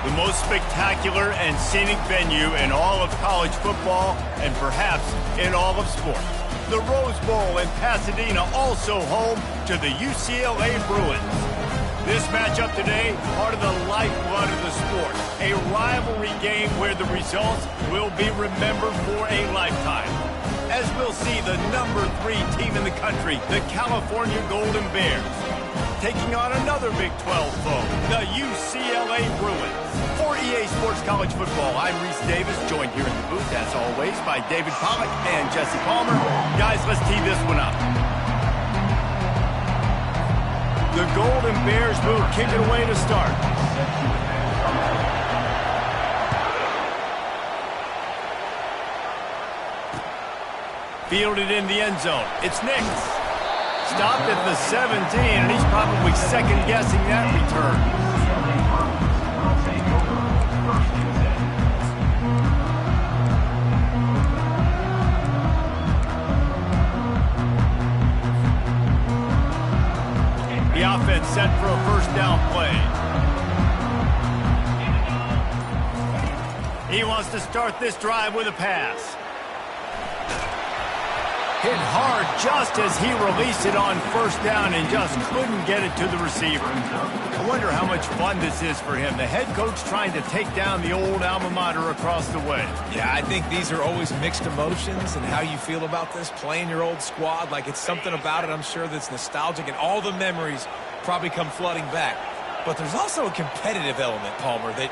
The most spectacular and scenic venue in all of college football and perhaps in all of sports. The Rose Bowl in Pasadena, also home to the UCLA Bruins. This matchup today, part of the lifeblood of the sport. A rivalry game where the results will be remembered for a lifetime. As we'll see the number 3 team in the country, the California Golden Bears, taking on another Big 12 foe, the UCLA Bruins. For EA Sports College Football, I'm Reese Davis, joined here in the booth, as always, by David Pollack and Jesse Palmer. Guys, let's tee this one up. The Golden Bears will kick it away to start. Fielded in the end zone. It's Nix. Stopped at the 17, and he's probably second-guessing that return. The offense set for a first down play. He wants to start this drive with a pass. Hit hard just as he released it on first down and just couldn't get it to the receiver. I wonder how much fun this is for him. The head coach trying to take down the old alma mater across the way. Yeah, I think these are always mixed emotions and how you feel about this, playing your old squad. Like, it's something about it, I'm sure, that's nostalgic, and all the memories probably come flooding back. But there's also a competitive element, Palmer, that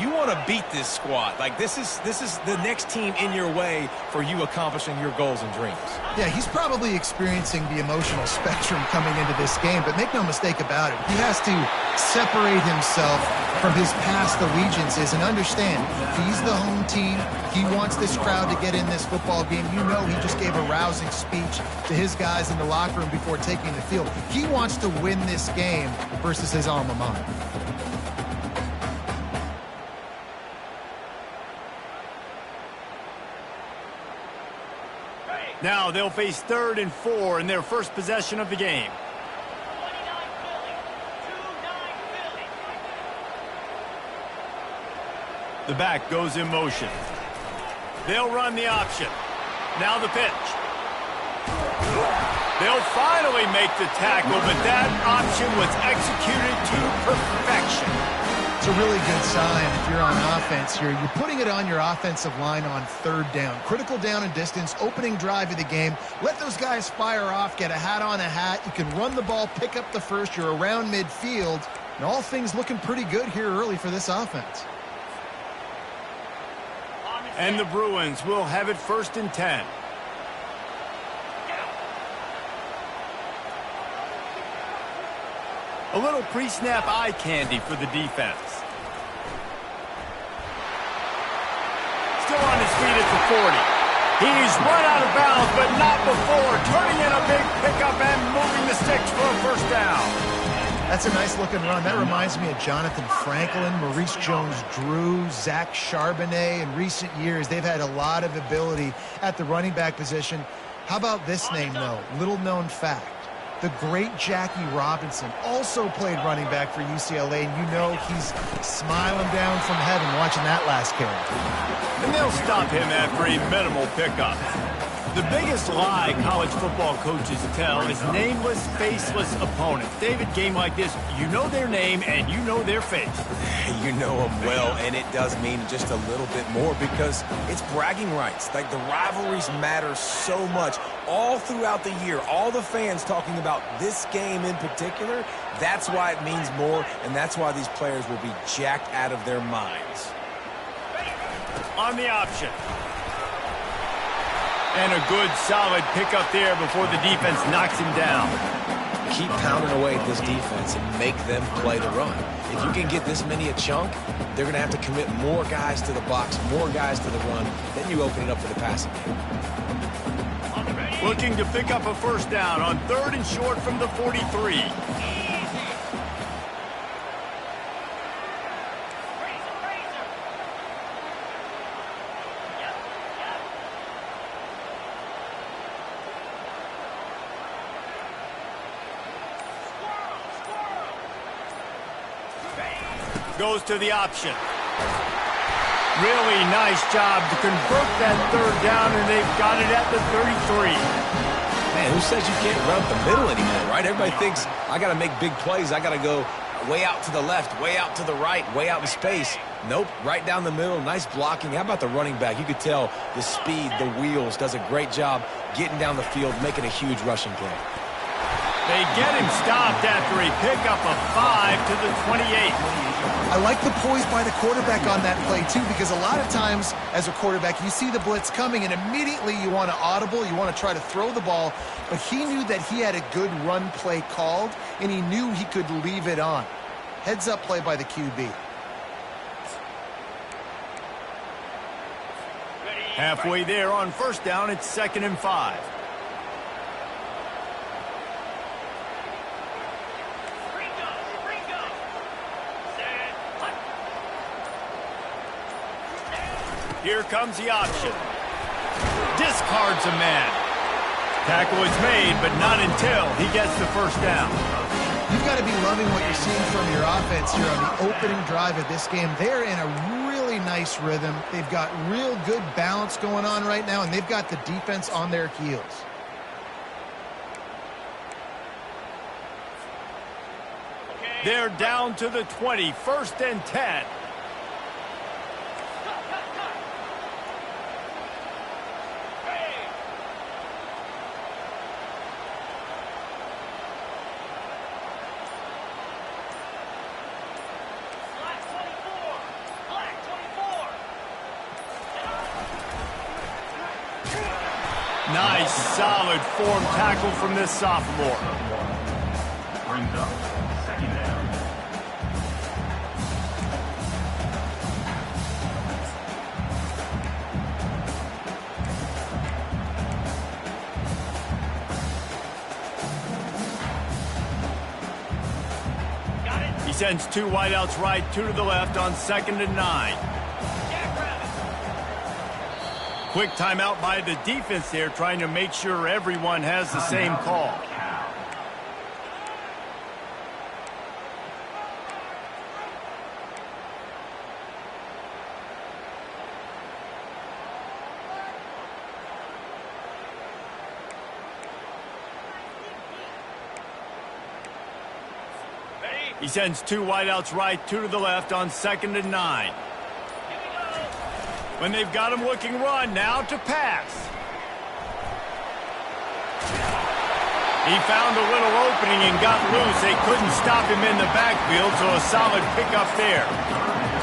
you want to beat this squad. Like, this is the next team in your way for you accomplishing your goals and dreams. Yeah, he's probably experiencing the emotional spectrum coming into this game, but make no mistake about it. He has to separate himself from his past allegiances and understand he's the home team. He wants this crowd to get in this football game. You know, he just gave a rousing speech to his guys in the locker room before taking the field. He wants to win this game versus his alma mater. Now they'll face 3rd and 4 in their first possession of the game. The back goes in motion. They'll run the option. Now the pitch. They'll finally make the tackle, but that option was executed to perfection. It's a really good sign if you're on offense here. You're putting it on your offensive line on 3rd down. Critical down and distance, opening drive of the game. Let those guys fire off, get a hat on a hat. You can run the ball, pick up the first. You're around midfield. And all things looking pretty good here early for this offense. And the Bruins will have it 1st and 10. A little pre-snap eye candy for the defense. Still on his feet at the 40. He's run out of bounds, but not before. Turning in a big pickup and moving the sticks for a first down. That's a nice-looking run. That reminds me of Jonathan Franklin, Maurice Jones-Drew, Zach Charbonnet. In recent years, they've had a lot of ability at the running back position. How about this name, though? Little-known fact. The great Jackie Robinson also played running back for UCLA, and you know he's smiling down from heaven watching that last carry. And they'll stop him after a minimal pickup. The biggest lie college football coaches tell is nameless, faceless opponents. David, game like this, you know their name and you know their face. You know them well, and it does mean just a little bit more because it's bragging rights. Like, the rivalries matter so much all throughout the year. All the fans talking about this game in particular, that's why it means more, and that's why these players will be jacked out of their minds. On the option. And a good, solid pickup there before the defense knocks him down. Keep pounding away at this defense and make them play the run. If you can get this many a chunk, they're going to have to commit more guys to the box, more guys to the run. Then you open it up for the passing game. Looking to pick up a first down on 3rd and short from the 43. Goes to the option. Really nice job to convert that third down, and they've got it at the 33. Man, who says you can't run up the middle anymore, right? Everybody thinks, I got to make big plays. I got to go way out to the left, way out to the right, way out in space. Nope, right down the middle, nice blocking. How about the running back? You could tell the speed, the wheels, does a great job getting down the field, making a huge rushing play. They get him stopped after a pickup of 5 to the 28. I like the poise by the quarterback on that play, too, because a lot of times as a quarterback, you see the blitz coming, and immediately you want to audible, you want to try to throw the ball, but he knew that he had a good run play called, and he knew he could leave it on. Heads-up play by the QB. Halfway there on first down, it's 2nd and 5. Here comes the option. Discards a man. Tackle is made, but not until he gets the first down. You've got to be loving what you're seeing from your offense here on the opening drive of this game. They're in a really nice rhythm. They've got real good balance going on right now, and they've got the defense on their heels. They're down to the 20, 1st and 10. Nice, solid form tackle from this sophomore. Brings up 2nd down. He sends 2 wideouts right, 2 to the left on 2nd and 9. Quick timeout by the defense there, trying to make sure everyone has the same call. He sends 2 wideouts right, 2 to the left on 2nd and 9. When they've got him looking run, now to pass. He found a little opening and got loose. They couldn't stop him in the backfield, so a solid pickup there.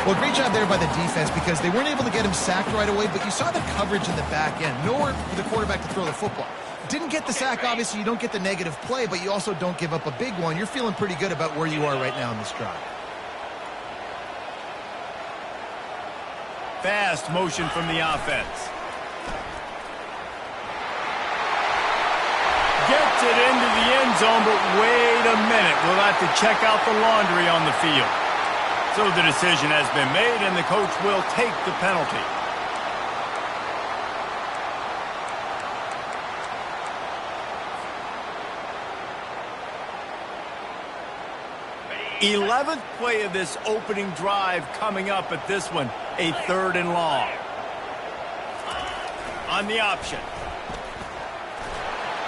Well, great job there by the defense because they weren't able to get him sacked right away, but you saw the coverage in the back end. Nowhere for the quarterback to throw the football. Didn't get the sack, obviously. You don't get the negative play, but you also don't give up a big one. You're feeling pretty good about where you are right now in this drive. Fast motion from the offense. Gets it into the end zone, but wait a minute. We'll have to check out the laundry on the field. So the decision has been made, and the coach will take the penalty. The 11th play of this opening drive coming up at this one, a 3rd and long. On the option.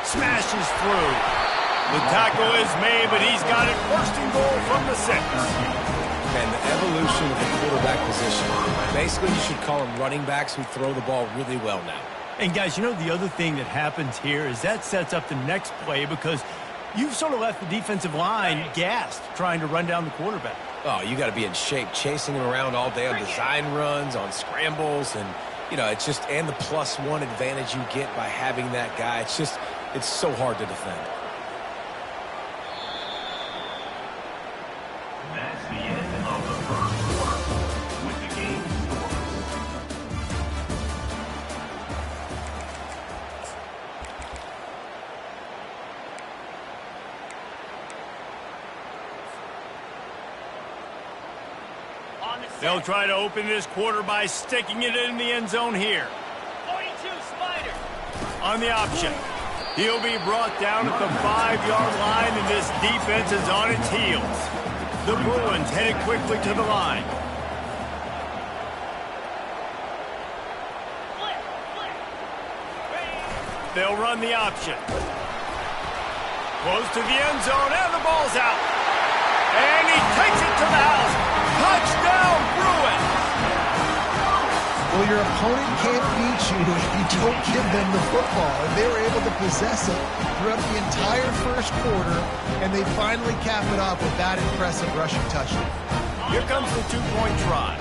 Smashes through. The tackle is made, but he's got it 1st and goal from the 6. And the evolution of the quarterback position. Basically, you should call them running backs who throw the ball really well now. And guys, you know the other thing that happens here is that sets up the next play because you've sort of left the defensive line gassed trying to run down the quarterback. Oh, you got to be in shape, chasing him around all day on design runs, on scrambles, and, you know, it's just, and the +1 advantage you get by having that guy. It's just, it's so hard to defend. That's the end of the first quarter with the game score. They'll try to open this quarter by sticking it in the end zone here. 42 Spider. On the option. He'll be brought down at the 5-yard line, and this defense is on its heels. The Bruins headed quickly to the line. They'll run the option. Close to the end zone, and the ball's out. And he takes it to the house. Touchdown, Bruins! Well, your opponent can't beat you if you don't give them the football. And they were able to possess it throughout the entire first quarter, and they finally cap it off with that impressive rushing touchdown. Here comes the two-point try.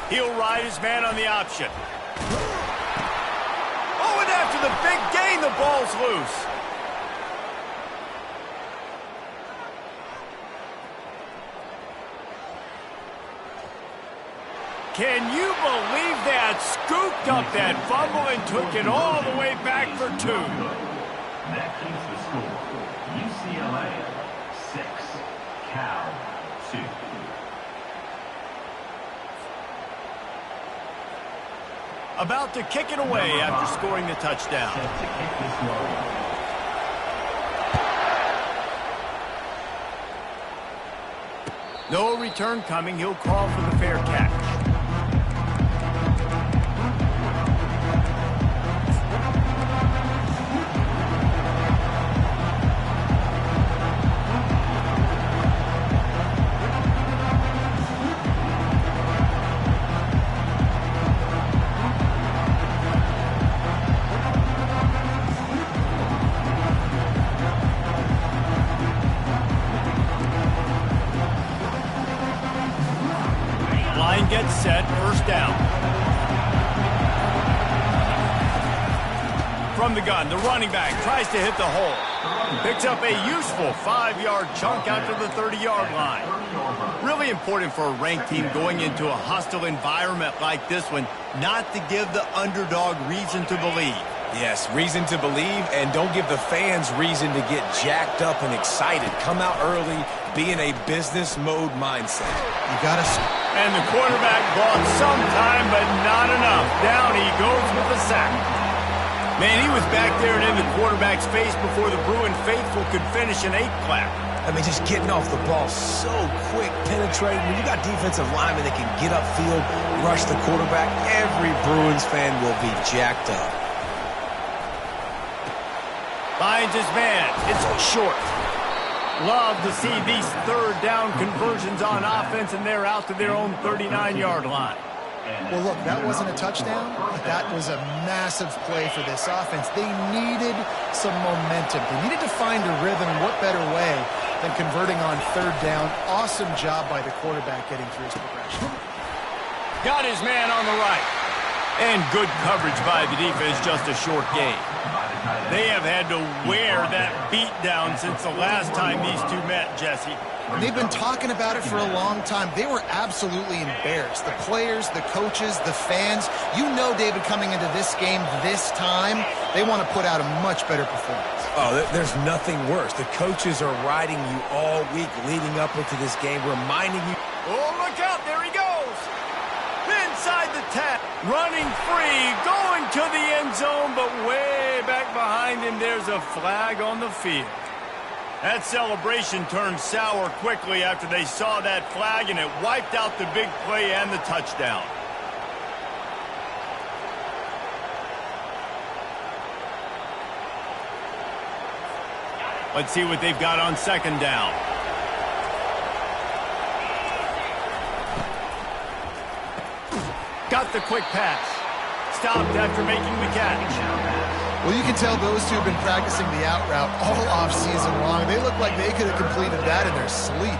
He'll ride his man on the option. Oh, and after the big gain, the ball's loose. Can you believe that? Scooped up that fumble and took it all the way back for 2. That keeps the score. UCLA 6, Cal 2. About to kick it away after scoring the touchdown. Set to kick this one. No return coming. He'll call for the fair catch. Line gets set, first down. From the gun, the running back tries to hit the hole. Picks up a useful 5-yard chunk out to the 30-yard line. Really important for a ranked team going into a hostile environment like this one, not to give the underdog reason to believe. Yes, reason to believe, and don't give the fans reason to get jacked up and excited. Come out early, be in a business mode mindset. You got to... And the quarterback bought some time, but not enough. Down he goes with the sack. Man, he was back there and in the quarterback's face before the Bruin faithful could finish an 8-clap. I mean, just getting off the ball so quick, penetrating. When you got defensive linemen that can get upfield, rush the quarterback, every Bruins fan will be jacked up. Finds his man. It's short. Love to see these third down conversions on offense, and they're out to their own 39-yard line. Well, look, that wasn't a touchdown, but that was a massive play for this offense. They needed some momentum. They needed to find a rhythm. What better way than converting on third down? Awesome job by the quarterback getting through his progression. Got his man on the right. And good coverage by the defense, just a short gain. They have had to wear that beat down since the last time these two met, Jesse. And they've been talking about it for a long time. They were absolutely embarrassed. The players, the coaches, the fans. You know, David, coming into this game this time, they want to put out a much better performance. Oh, there's nothing worse. The coaches are riding you all week leading up into this game, reminding you. Oh, look out. There he goes. Inside the 10. Running free. Going to the end zone, but way back behind him, there's a flag on the field. That celebration turned sour quickly after they saw that flag, and it wiped out the big play and the touchdown. Let's see what they've got on second down. Got the quick pass. Stopped after making the catch. Well, you can tell those two have been practicing the out route all off-season long. They look like they could have completed that in their sleep.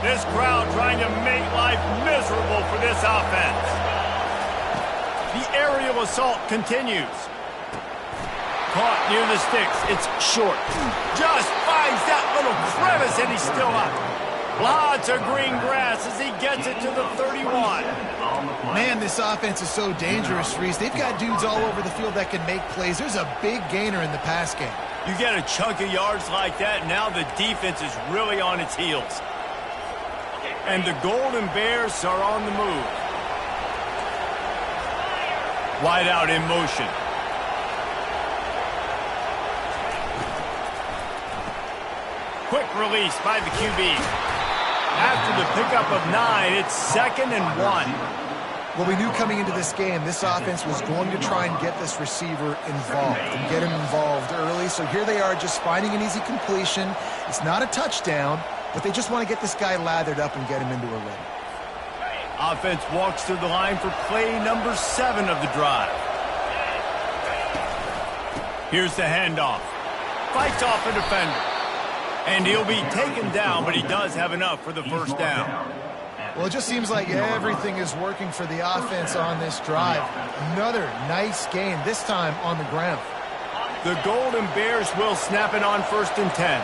This crowd trying to make life miserable for this offense. The aerial assault continues. Caught near the sticks. It's short. Just finds that little crevice, and he's still up. Lots of green grass as he gets it to the 31. Man, this offense is so dangerous, Reese. They've got dudes all over the field that can make plays. There's a big gainer in the pass game. You get a chunk of yards like that, now the defense is really on its heels. And the Golden Bears are on the move. Wide out in motion. Quick release by the QB. After the pickup of 9, it's 2nd and 1. Well, we knew coming into this game, this offense was going to try and get this receiver involved and get him involved early. So here they are just finding an easy completion. It's not a touchdown, but they just want to get this guy lathered up and get him into a rhythm. Offense walks to the line for play number 7 of the drive. Here's the handoff. Fights off a defender. And he'll be taken down, but he does have enough for the first down. Well, it just seems like everything is working for the offense on this drive. Another nice game, this time on the ground. The Golden Bears will snap it on 1st and 10.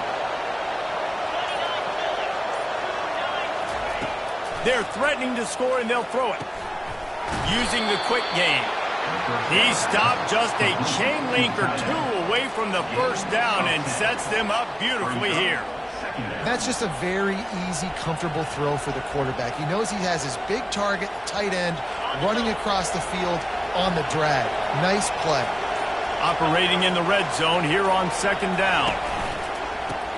They're threatening to score, and they'll throw it. Using the quick game. He stopped just a chain link or 2 away from the first down and sets them up beautifully here. That's just a very easy, comfortable throw for the quarterback. He knows he has his big target, tight end, running across the field on the drag. Nice play. Operating in the red zone here on 2nd down.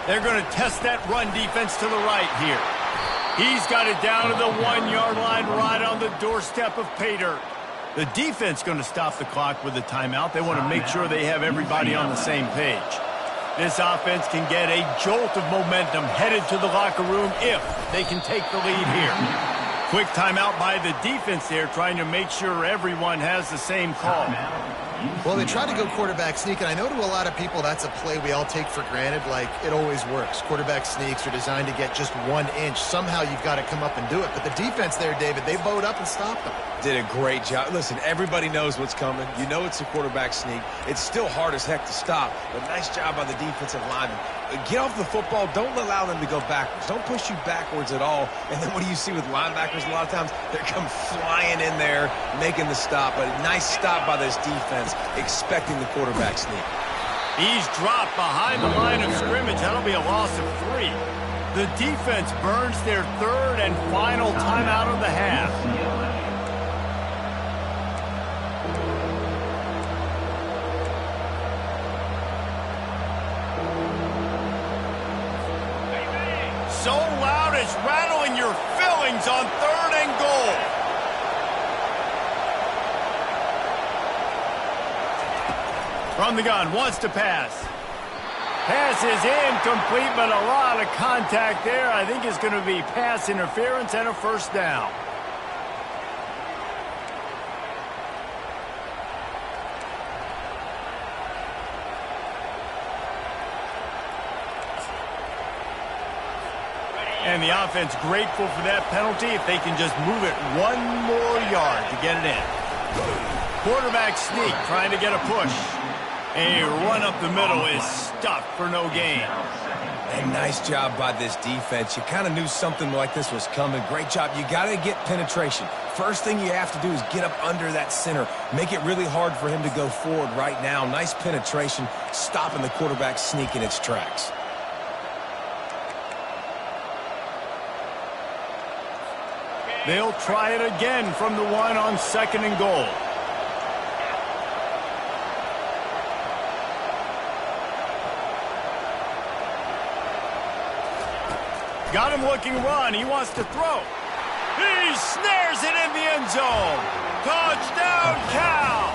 They're going to test that run defense to the right here. He's got it down to the 1-yard line right on the doorstep of pay dirt. The defense going to stop the clock with a timeout. They want to make sure they have everybody on the same page. This offense can get a jolt of momentum headed to the locker room if they can take the lead here. Quick timeout by the defense there, trying to make sure everyone has the same call. Well, they try to go quarterback sneak, and I know to a lot of people that's a play we all take for granted, like it always works. Quarterback sneaks are designed to get just 1 inch. Somehow you've got to come up and do it. But the defense there, David, they bowed up and stopped them. Did a great job. Listen, everybody knows what's coming. You know it's a quarterback sneak. It's still hard as heck to stop, but nice job by the defensive lineman. Get off the football. Don't allow them to go backwards. Don't push you backwards at all. And then what do you see with linebackers a lot of times? They come flying in there, making the stop. But a nice stop by this defense, expecting the quarterback sneak. He's dropped behind the line of scrimmage. That'll be a loss of 3. The defense burns their 3rd and final timeout of the half. So loud it's rattling your fillings on 3rd and goal. From the gun, wants to pass. Pass is incomplete, but a lot of contact there. I think it's going to be pass interference and a first down. And the offense grateful for that penalty if they can just move it 1 more yard to get it in. Quarterback sneak trying to get a push. A run up the middle is stuffed for no gain. And nice job by this defense. You kind of knew something like this was coming. Great job. You got to get penetration. First thing you have to do is get up under that center. Make it really hard for him to go forward right now. Nice penetration, stopping the quarterback sneak in its tracks. They'll try it again from the 1 on 2nd and goal. Got him looking run. He wants to throw. He snares it in the end zone. Touchdown, Cal!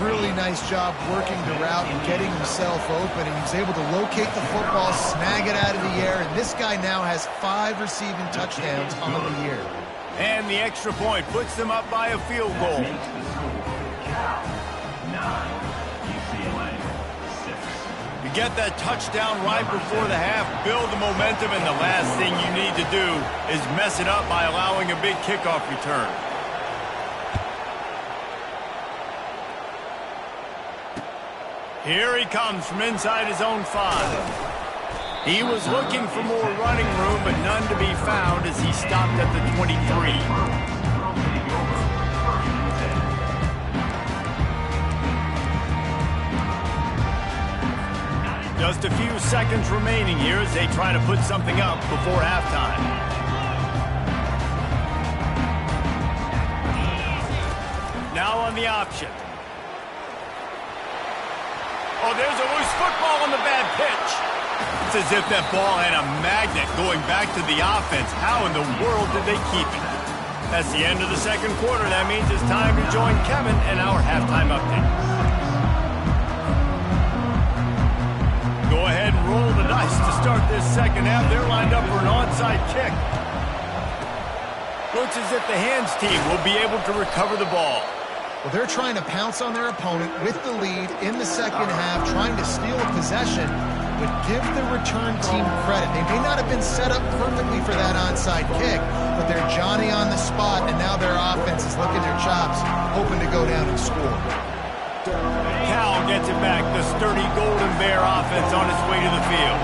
Really nice job working the route and getting himself open. He was able to locate the football, snag it out of the air, and this guy now has 5 receiving touchdowns on the year. And the extra point puts them up by a field goal. You get that touchdown right before the half, build the momentum, and the last thing you need to do is mess it up by allowing a big kickoff return. Here he comes from inside his own 5. He was looking for more running room, but none to be found as he stopped at the 23. Just a few seconds remaining here as they try to put something up before halftime. Now on the option. Oh, there's a loose football on the bad pitch. It's as if that ball had a magnet going back to the offense. How in the world did they keep it? That's the end of the second quarter. That means it's time to join Kevin and our halftime update. Go ahead and roll the dice to start this second half. They're lined up for an onside kick. Looks as if the hands team will be able to recover the ball. Well, they're trying to pounce on their opponent with the lead in the second half, trying to steal a possession, but give the return team credit. They may not have been set up perfectly for that onside kick, but they're Johnny on the spot, and now their offense is licking their chops, hoping to go down and score. Cal gets it back. The sturdy Golden Bear offense on its way to the field.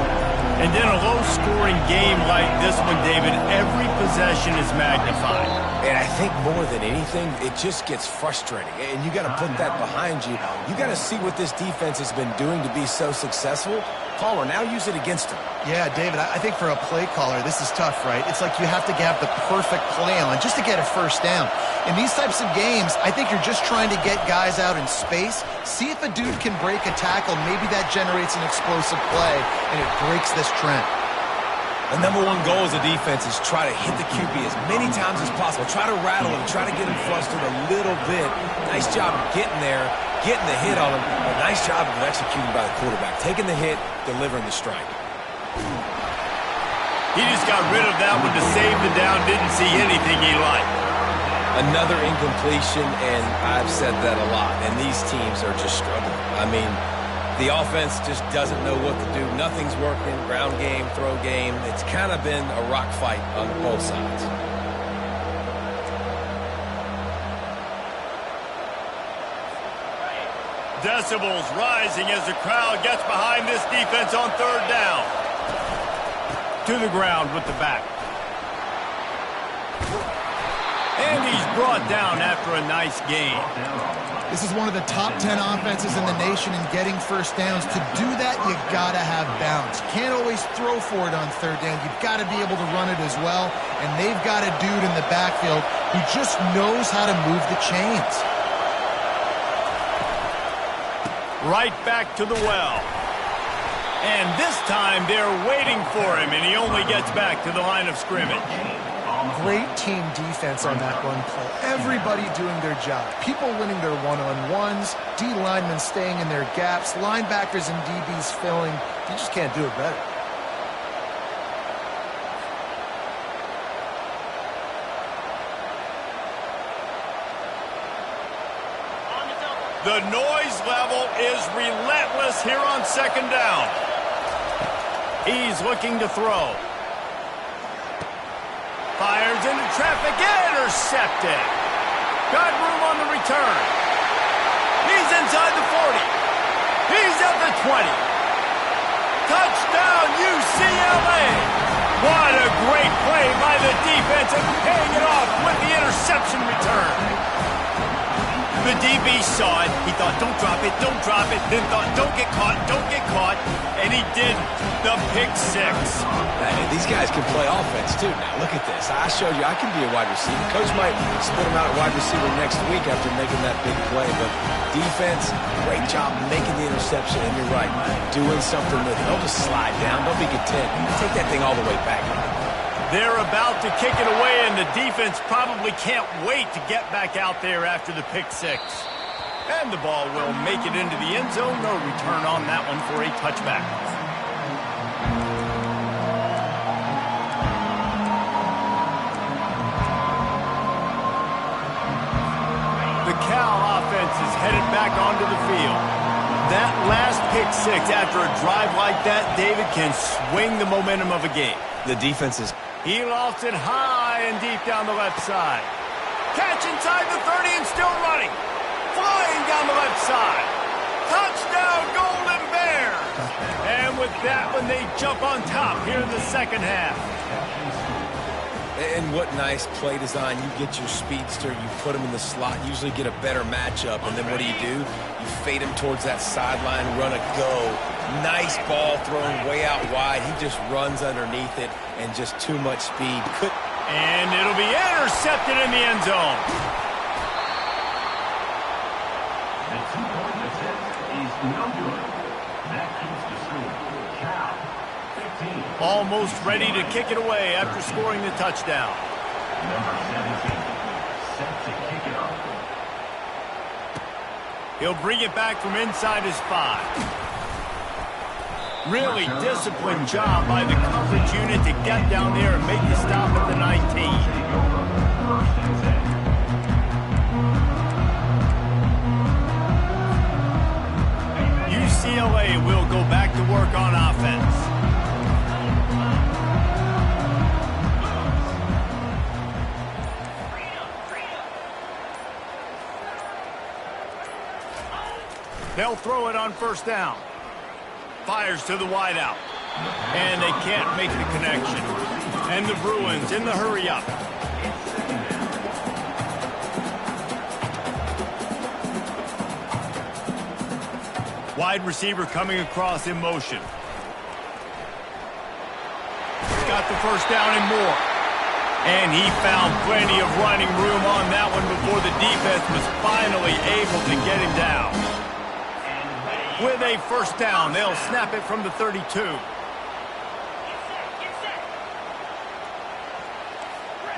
And in a low-scoring game like this one, David, every possession is magnified. And I think more than anything, it just gets frustrating. And you got to put that behind you. You got to see what this defense has been doing to be so successful. Caller, now use it against them. Yeah, David, I think for a play caller, this is tough, right? It's like you have to have the perfect play on just to get a first down. In these types of games, I think you're just trying to get guys out in space, see if a dude can break a tackle. Maybe that generates an explosive play, and it breaks this trend. The number one goal as a defense is try to hit the QB as many times as possible. Try to rattle him, try to get him flustered a little bit. Nice job of getting there, getting the hit on him. A nice job of executing by the quarterback. Taking the hit, delivering the strike. He just got rid of that one to save the down. Didn't see anything he liked. Another incompletion, and I've said that a lot. And these teams are just struggling. I mean, the offense just doesn't know what to do. Nothing's working. Ground game, throw game. It's kind of been a rock fight on both sides. Decibels rising as the crowd gets behind this defense on third down. To the ground with the back. And he's brought down after a nice gain. This is one of the top 10 offenses in the nation in getting first downs. To do that, you got to have balance. You can't always throw for it on third down. You've got to be able to run it as well. And they've got a dude in the backfield who just knows how to move the chains. Right back to the well. And this time they're waiting for him, and he only gets back to the line of scrimmage. Great team defense on that run play. Everybody doing their job. People winning their one-on-ones, D linemen staying in their gaps, linebackers and DBs filling. You just can't do it better. The noise level is relentless here on second down. He's looking to throw. Fires into traffic, intercepted. Got room on the return. He's inside the 40. He's at the 20. Touchdown, UCLA. What a great play by the defense and paying it off with the interception return. The DB saw it. He thought, don't drop it, don't drop it. Then thought, don't get caught, don't get caught. And he did the pick six. Hey, these guys can play offense, too. Now, look at this. I showed you I can be a wide receiver. Coach might split him out at wide receiver next week after making that big play. But defense, great job making the interception. And you're right, doing something with it. Don't just slide down. Don't be content. Take that thing all the way back. They're about to kick it away, and the defense probably can't wait to get back out there after the pick six. And the ball will make it into the end zone. No return on that one for a touchback. The Cal offense is headed back onto the field. That last pick six after a drive like that, David, can swing the momentum of a game. The defense is... He lofts it high and deep down the left side. Catch inside the 30 and still running. Flying down the left side. Touchdown, Golden Bear. And with that one, they jump on top here in the second half. And what nice play design. You get your speedster, you put him in the slot, usually get a better matchup, and then what do? You fade him towards that sideline, run a go. Nice ball thrown way out wide. He just runs underneath it, and just too much speed. And it'll be intercepted in the end zone. The 2-point attempt is no good. That keeps the score. Cal, 15. Almost ready to kick it away after scoring the touchdown. Number 17, set to kick it off. He'll bring it back from inside his 5. Really disciplined job by the coverage unit to get down there and make the stop at the 19. First and 10. UCLA will go back to work on offense. They'll throw it on first down. Fires to the wideout. And they can't make the connection. And the Bruins in the hurry up. Wide receiver coming across in motion. Got the first down and more. And he found plenty of running room on that one before the defense was finally able to get him down. With a first down, they'll snap it from the 32.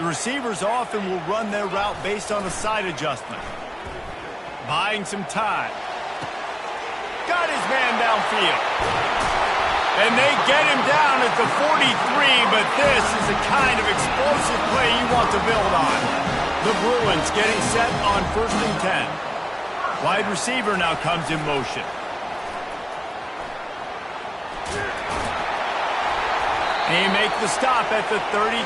The receivers often will run their route based on a side adjustment. Buying some time. Got his man downfield. And they get him down at the 43, but this is the kind of explosive play you want to build on. The Bruins getting set on first and 10. Wide receiver now comes in motion. They make the stop at the 33,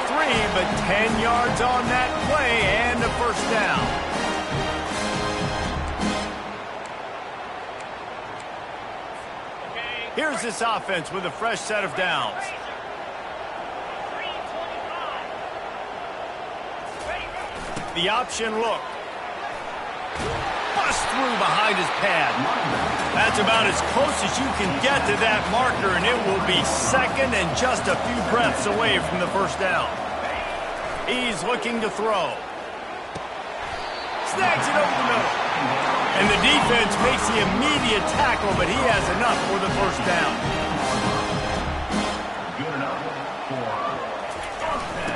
but 10 yards on that play and a first down. Here's this offense with a fresh set of downs. The option look. Bust through behind his pad. That's about as close as you can get to that marker, and it will be second and just a few breaths away from the first down. He's looking to throw. Snags it over the middle. And the defense makes the immediate tackle, but he has enough for the first down. Good enough for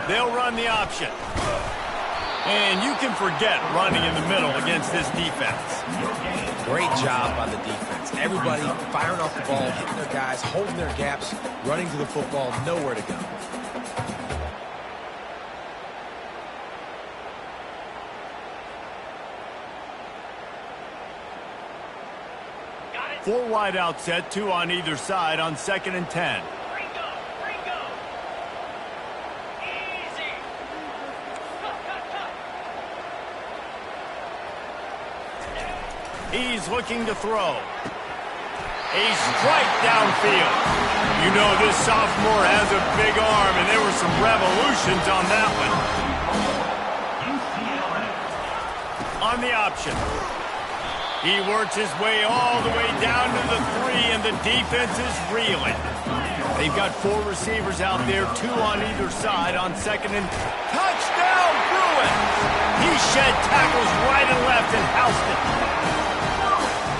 They'll run the option. And you can forget running in the middle against this defense. Great job by the defense. Everybody firing off the ball, hitting their guys, holding their gaps, running to the football, nowhere to go. Four wide out set, 2 on either side on second and 10. He's looking to throw. A strike downfield. You know this sophomore has a big arm, and there were some revolutions on that one. On the option. He works his way all the way down to the 3, and the defense is reeling. They've got 4 receivers out there, 2 on either side on second and... Touchdown, Bruins! He shed tackles right and left and housed it.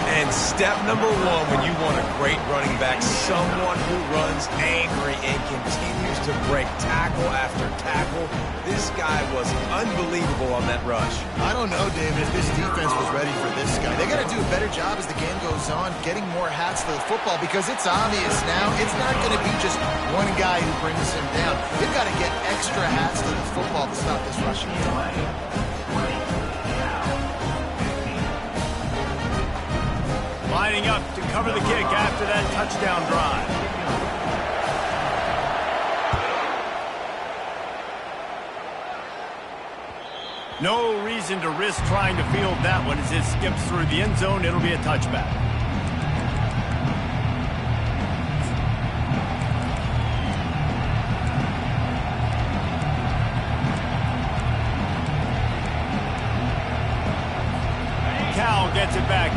And step number 1 when you want a great running back, someone who runs angry and continues to break tackle after tackle. This guy was unbelievable on that rush. I don't know, David, if this defense was ready for this guy. They got to do a better job as the game goes on, getting more hats to the football, because it's obvious now it's not going to be just one guy who brings him down. They've got to get extra hats to the football to stop this rushing attack. Lining up to cover the kick after that touchdown drive. No reason to risk trying to field that one as it skips through the end zone. It'll be a touchback.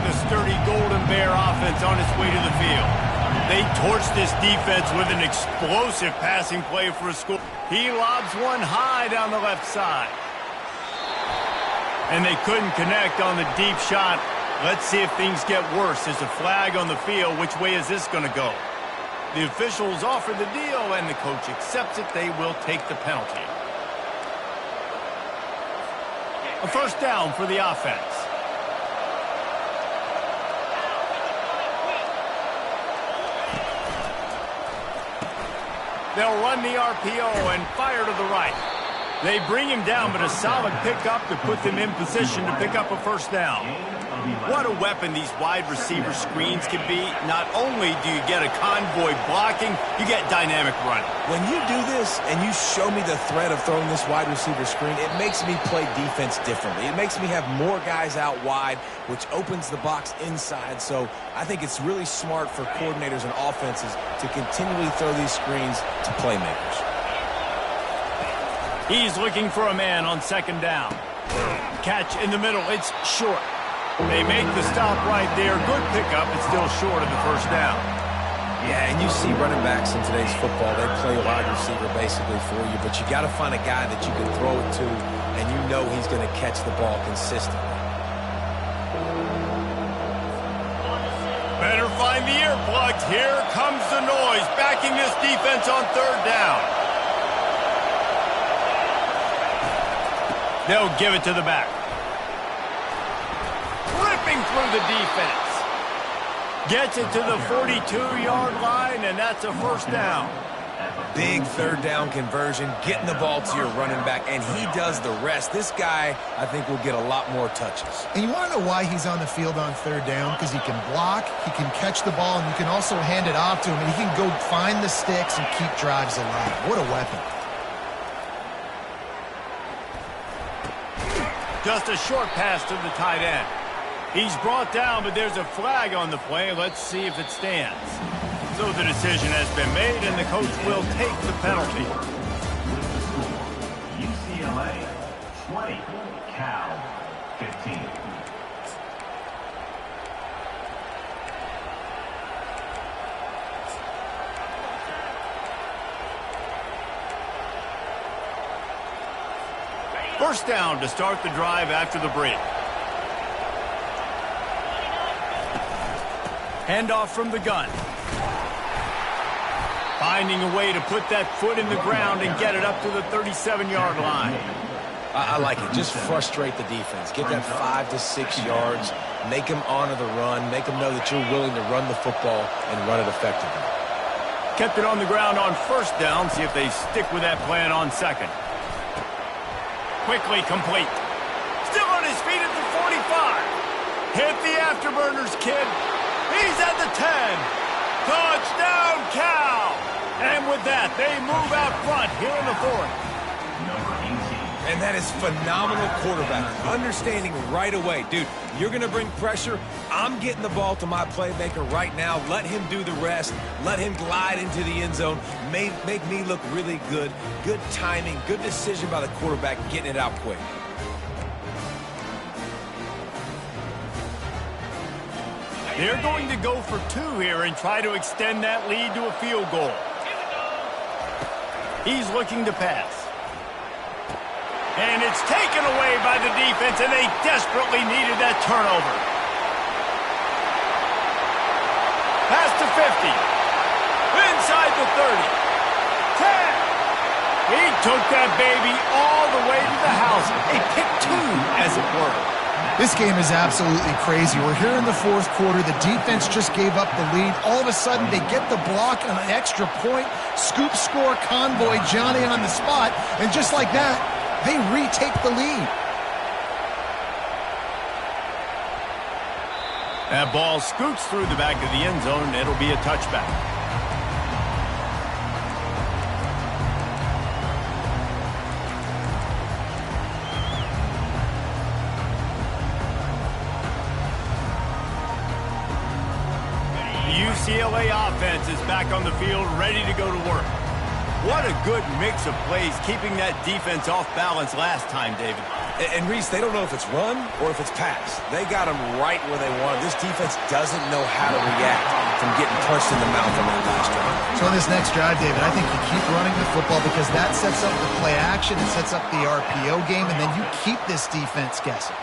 the sturdy Golden Bear offense on its way to the field. They torched this defense with an explosive passing play for a score. He lobs one high down the left side. And they couldn't connect on the deep shot. Let's see if things get worse. There's a flag on the field. Which way is this going to go? The officials offer the deal, and the coach accepts it. They will take the penalty. A first down for the offense. They'll run the RPO and fire to the right. They bring him down, but a solid pickup to put them in position to pick up a first down. What a weapon these wide receiver screens can be. Not only do you get a convoy blocking, you get dynamic running. When you do this and you show me the threat of throwing this wide receiver screen, it makes me play defense differently. It makes me have more guys out wide, which opens the box inside. So I think it's really smart for coordinators and offenses to continually throw these screens to playmakers. He's looking for a man on second down. Catch in the middle. It's short. They make the stop right there. Good pickup. It's still short of the first down. Yeah, and you see running backs in today's football, they play wide receiver basically for you, but you got to find a guy that you can throw it to, and you know he's going to catch the ball consistently. Better find the earplugs. Here comes the noise, backing this defense on third down. They'll give it to the back. Ripping through the defense. Gets it to the 42-yard line, and that's a first down. Big third down conversion, getting the ball to your running back, and he does the rest. This guy, I think, will get a lot more touches. And you want to know why he's on the field on third down? Because he can block, he can catch the ball, and you can also hand it off to him, and he can go find the sticks and keep drives alive. What a weapon. Just a short pass to the tight end. He's brought down, but there's a flag on the play. Let's see if it stands. So the decision has been made, and the coach will take the penalty. UCLA 20, Cal 15. First down to start the drive after the break. Handoff from the gun. Finding a way to put that foot in the ground and get it up to the 37-yard line. I like it. Just frustrate the defense. Get that 5 to 6 yards. Make them honor the run. Make them know that you're willing to run the football and run it effectively. Kept it on the ground on first down. See if they stick with that plan on second. Quickly complete. Still on his feet at the 45. Hit the afterburners, kid. He's at the 10. Touchdown, Cal. And with that, they move out front here in the fourth. Number 18. And that is phenomenal quarterback. Understanding right away, dude, you're going to bring pressure. I'm getting the ball to my playmaker right now. Let him do the rest. Let him glide into the end zone. Make me look really good. Good timing, good decision by the quarterback, getting it out quick. They're going to go for two here and try to extend that lead to a field goal. He's looking to pass. And it's taken away by the defense, and they desperately needed that turnover. Pass to 50. Inside the 30. 10. He took that baby all the way to the house. A pick two, as it were. This game is absolutely crazy. We're here in the fourth quarter. The defense just gave up the lead. All of a sudden, they get the block on an extra point. Scoop score, convoy, Johnny on the spot. And just like that, they retake the lead. That ball scoots through the back of the end zone. It'll be a touchback. UCLA offense is back on the field, ready to go to work. What a good mix of plays, keeping that defense off balance last time, David. And Reese, they don't know if it's run or if it's pass. They got them right where they want. This defense doesn't know how to react from getting punched in the mouth on that last drive. So in this next drive, David, I think you keep running the football because that sets up the play action, it sets up the RPO game, and then you keep this defense guessing.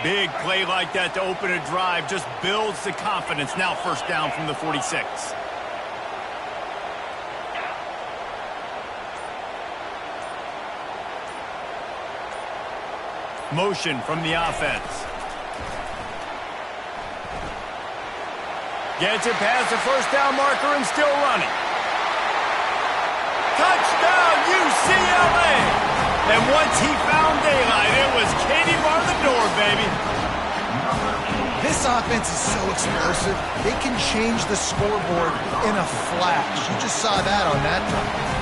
Big play like that to open a drive just builds the confidence. Now first down from the 46. Motion from the offense. Gets it past the first down marker and still running. Touchdown, UCLA! And once he found daylight, it was Katie bar the door, baby. This offense is so explosive, they can change the scoreboard in a flash. You just saw that on that drive.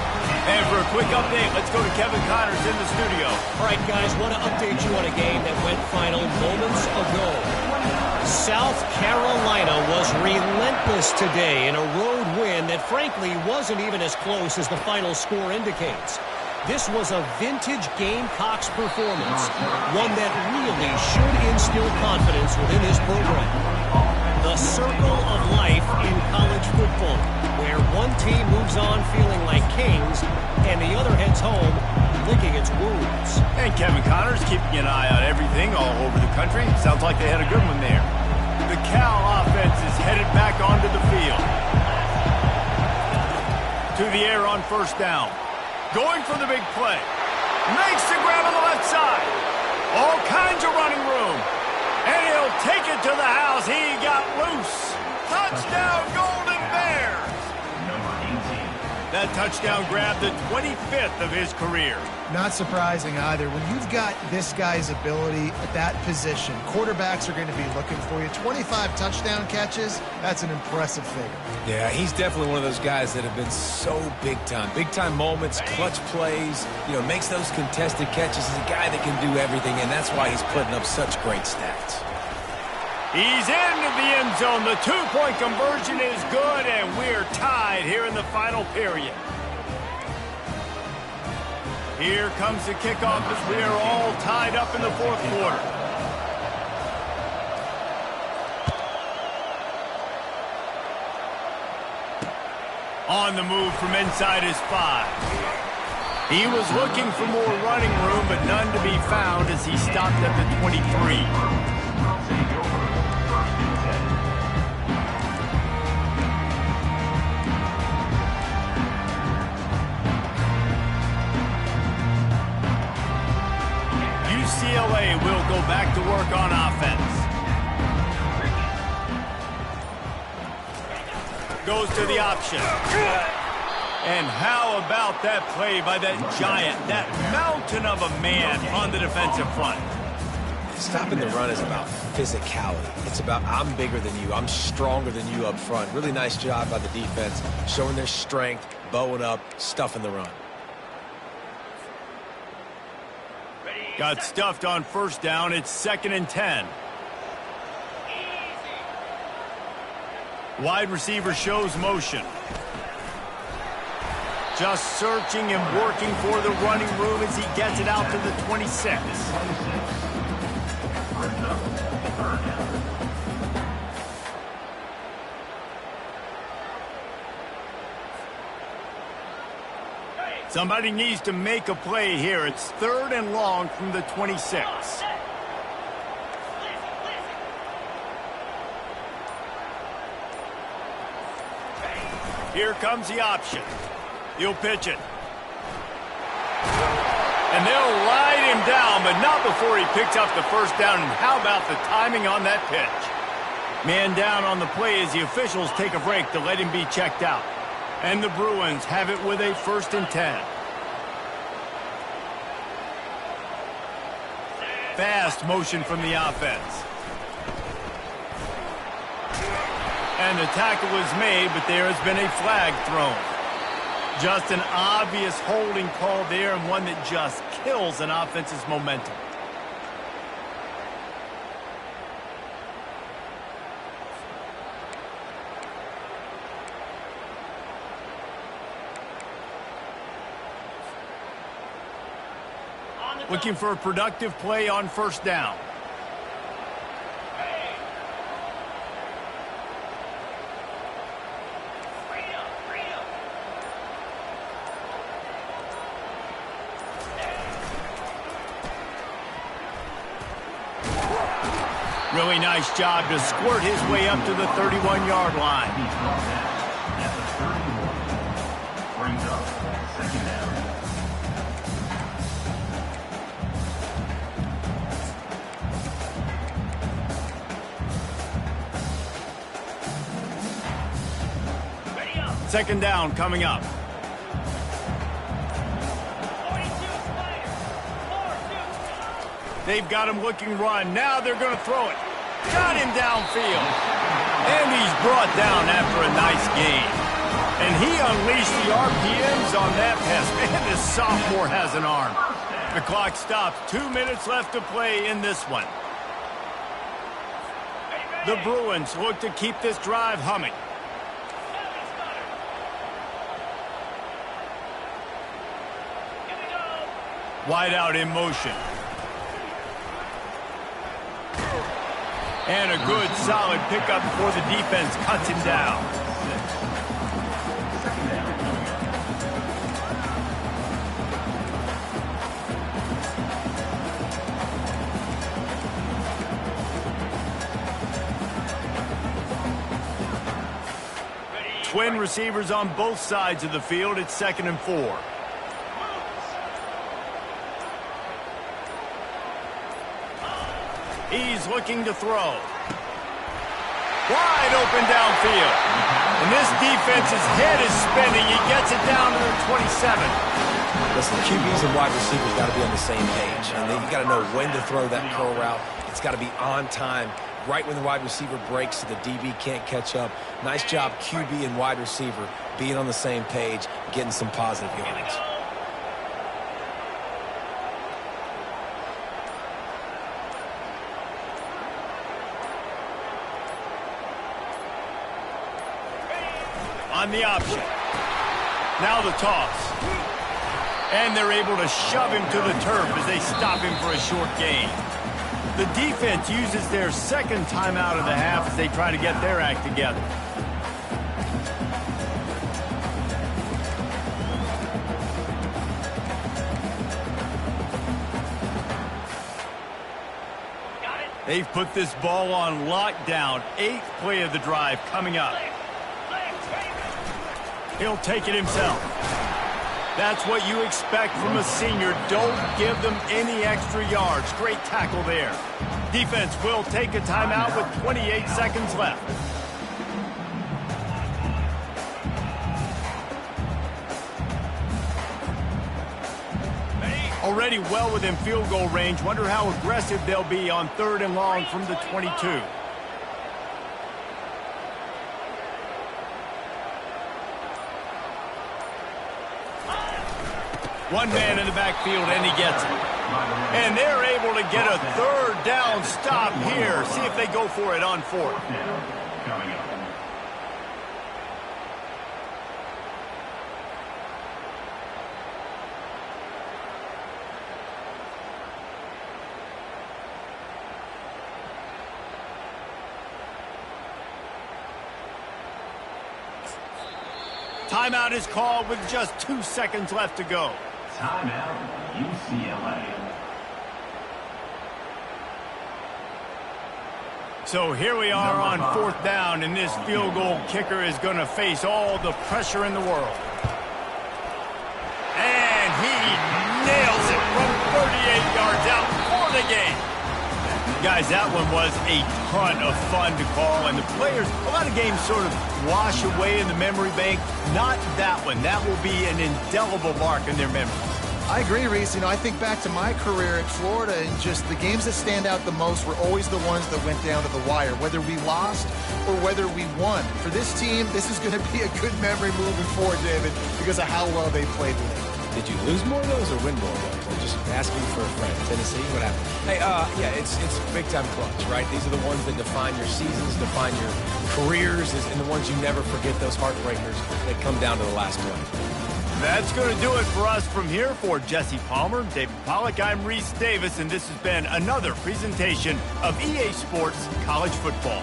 And for a quick update, let's go to Kevin Connors in the studio. All right, guys, want to update you on a game that went final moments ago. South Carolina was relentless today in a road win that, frankly, wasn't even as close as the final score indicates. This was a vintage Gamecocks performance, one that really should instill confidence within this program. The circle of life in college football, where one team moves on feeling like kings and the other heads home licking its wounds. And Kevin Connors keeping an eye on everything all over the country. Sounds like they had a good one there. The Cal offense is headed back onto the field. To the air on first down. Going for the big play. Makes the grab on the left side. All kinds of running room. And he'll take it to the house. He got loose. Touchdown, Golden Bears. Number 18. That touchdown grabbed the 25th of his career. Not surprising either. When you've got this guy's ability at that position, quarterbacks are going to be looking for you. 25 touchdown catches, that's an impressive figure. Yeah, he's definitely one of those guys that have been so big time. Big time moments, clutch plays, makes those contested catches. He's a guy that can do everything, and that's why he's putting up such great stats. He's into the end zone. The two-point conversion is good, and we're tied here in the final period. Here comes the kickoff as we are all tied up in the fourth quarter. On the move from inside his 5. He was looking for more running room, but none to be found as he stopped at the 23. UCLA will go back to work on offense. Goes to the option. And how about that play by that giant, that mountain of a man on the defensive front? Stopping the run is about physicality. It's about I'm bigger than you, I'm stronger than you up front. Really nice job by the defense, showing their strength, bowing up, stuffing the run. Got stuffed on first down. It's 2nd and 10. Wide receiver shows motion. Just searching and working for the running room as he gets it out to the 26. Somebody needs to make a play here. It's 3rd and long from the 26. Here comes the option. He'll pitch it. And they'll ride him down, but not before he picks up the first down. And how about the timing on that pitch? Man down on the play as the officials take a break to let him be checked out. And the Bruins have it with a 1st and 10. Fast motion from the offense. And the tackle is made, but there has been a flag thrown. Just an obvious holding call there, and one that just kills an offense's momentum. Looking for a productive play on first down. Really nice job to squirt his way up to the 31-yard line. He's brought down at the 31. Brings up second down. Second down coming up. 42 Spiders. 4-2. They've got him looking run. Now they're going to throw it. Got him downfield. And he's brought down after a nice gain. And he unleashed the RPMs on that pass. Man, this sophomore has an arm. The clock stops. 2 minutes left to play in this one. The Bruins look to keep this drive humming. Wide out in motion. And a good, solid pickup before the defense cuts him down. Twin receivers on both sides of the field. It's 2nd and 4. He's looking to throw. Wide open downfield. And this defense's head is spinning. He gets it down to the 27. Listen, QBs and wide receivers got to be on the same page. And then you got to know when to throw that curl route. It's got to be on time, right when the wide receiver breaks so the DB can't catch up. Nice job, QB and wide receiver, being on the same page, getting some positive yards. On the option. Now the toss. And they're able to shove him to the turf as they stop him for a short gain. The defense uses their second timeout of the half as they try to get their act together. They've put this ball on lockdown. 8th play of the drive coming up. He'll take it himself. That's what you expect from a senior. Don't give them any extra yards. Great tackle there. Defense will take a timeout with 28 seconds left. Already well within field goal range. Wonder how aggressive they'll be on 3rd and long from the 22. One man in the backfield, and he gets it. And they're able to get a 3rd down stop here. See if they go for it on 4th. Coming up. Timeout is called with just 2 seconds left to go. Timeout, UCLA. So here we are on 4th down, and this field goal kicker is going to face all the pressure in the world. And he nails it from 38 yards out for the game. Guys, that one was a ton of fun to call, and the players, a lot of games sort of wash away in the memory bank. Not that one. That will be an indelible mark in their memory. I agree, Reese. I think back to my career at Florida, and just the games that stand out the most were always the ones that went down to the wire, whether we lost or whether we won. For this team, this is going to be a good memory moving forward, David, because of how well they played late. Did you lose more of those or win more of those? I'm just asking for a friend. Tennessee, what happened? Hey, yeah, it's big-time clutch, right? These are the ones that define your seasons, define your careers, and the ones you never forget, those heartbreakers that come down to the last play. That's going to do it for us from here. For Jesse Palmer, David Pollack, I'm Reese Davis, and this has been another presentation of EA Sports College Football.